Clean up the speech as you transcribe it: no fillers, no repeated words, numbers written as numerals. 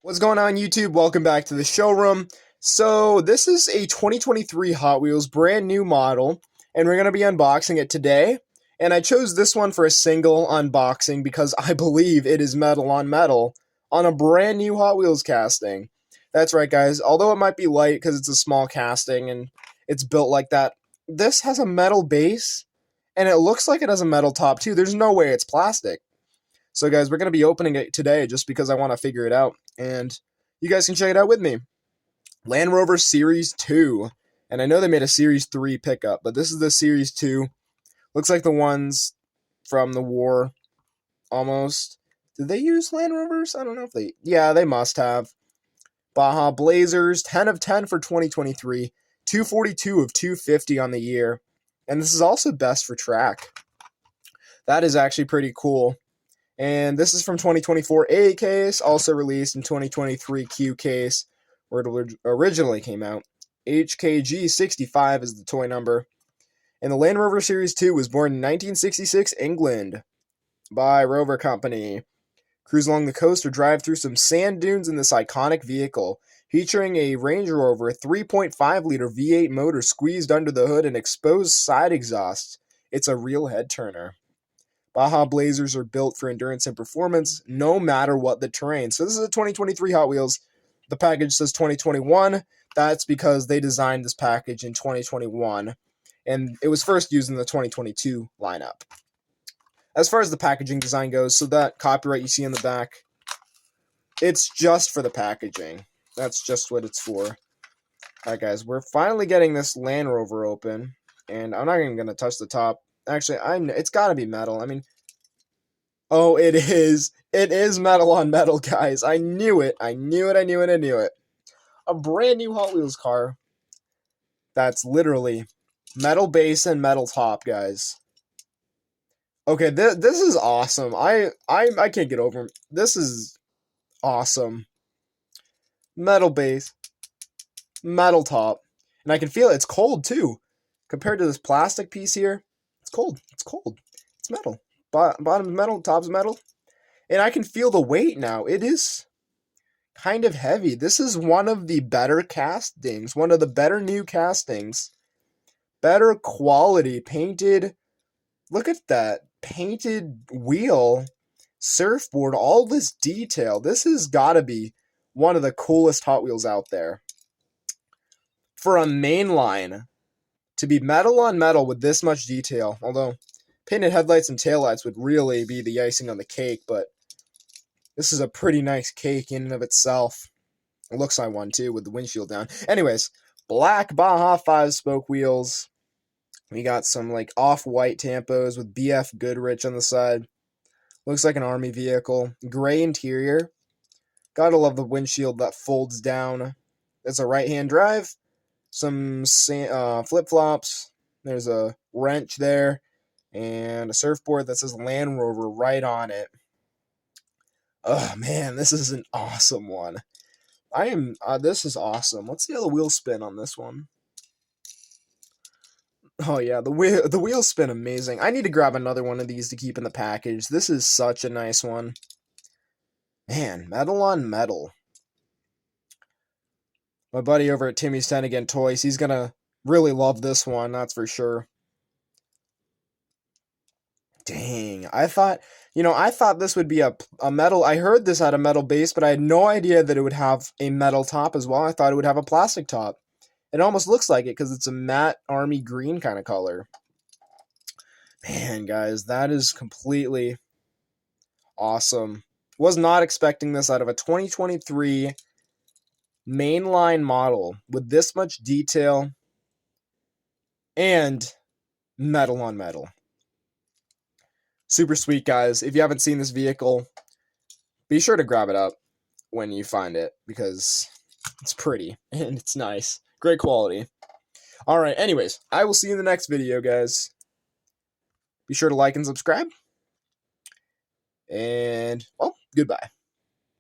What's going on, YouTube? Welcome back to the showroom. So this is a 2023 Hot Wheels brand new model, and we're going to be unboxing it today. And I chose this one for a single unboxing because I believe it is metal on a brand new Hot Wheels casting. That's right, guys. Although it might be light because it's a small casting and it's built like that, this has a metal base, and it looks like it has a metal top too. There's no way it's plastic. So guys, we're going to be opening it today just because I want to figure it out. And you guys can check it out with me. Land Rover Series II. And I know they made a Series 3 pickup, but this is the Series 2. Looks like the ones from the war, almost. Did they use Land Rovers? I don't know if they... Yeah, they must have. Baja Blazers, 10 of 10 for 2023. 242 of 250 on the year. And this is also best for track. That is actually pretty cool. And this is from 2024 A case, also released in 2023 Q case, where it originally came out. HKG65 is the toy number. And the Land Rover Series II was born in 1966, England, by Rover Company. Cruise along the coast or drive through some sand dunes in this iconic vehicle, featuring a Range Rover 3.5-liter V8 motor squeezed under the hood and exposed side exhausts. It's a real head-turner. Baja Blazers are built for endurance and performance, no matter what the terrain. So this is a 2023 Hot Wheels. The package says 2021. That's because they designed this package in 2021, and it was first used in the 2022 lineup. As far as the packaging design goes, so that copyright you see in the back, it's just for the packaging. That's just what it's for. All right, guys, we're finally getting this Land Rover open, and I'm not even going to touch the top. Actually, it's got to be metal. I mean, oh, it is. It is metal on metal, guys. I knew it. I knew it. A brand new Hot Wheels car that's literally metal base and metal top, guys. Okay, this is awesome. I can't get over it. This is awesome. Metal base, metal top. And I can feel it. It's cold, too. Compared to this plastic piece here, it's cold. It's cold. It's metal. Bottom's metal, top's metal. And I can feel the weight now. It is kind of heavy. This is one of the better castings. One of the better new castings. Better quality. Painted. Look at that. Painted wheel. Surfboard. All this detail. This has got to be one of the coolest Hot Wheels out there. For a mainline, to be metal on metal with this much detail, although painted headlights and taillights would really be the icing on the cake, but this is a pretty nice cake in and of itself. It looks like one, too, with the windshield down. Anyways, black Baja 5-spoke wheels. We got some, like, off-white tampos with BF Goodrich on the side. Looks like an army vehicle. Gray interior. Gotta love the windshield that folds down. It's a right-hand drive. Some flip-flops. There's a wrench there. And a surfboard that says Land Rover right on it. Oh, man, this is an awesome one. This is awesome. Let's see how the wheels spin on this one. Oh, yeah, the wheels spin amazing. I need to grab another one of these to keep in the package. This is such a nice one. Man, metal on metal. My buddy over at Timmy's 10 Again Toys, he's gonna really love this one, that's for sure. Dang, I thought this would be a metal. I heard this had a metal base, but I had no idea that it would have a metal top as well. I thought it would have a plastic top. It almost looks like it because it's a matte army green kind of color. Man, guys, that is completely awesome. Was not expecting this out of a 2023 mainline model with this much detail and metal on metal. Super sweet, guys. If you haven't seen this vehicle, be sure to grab it up when you find it because it's pretty and it's nice. Great quality. Alright, anyways, I will see you in the next video, guys. Be sure to like and subscribe. And, well, goodbye.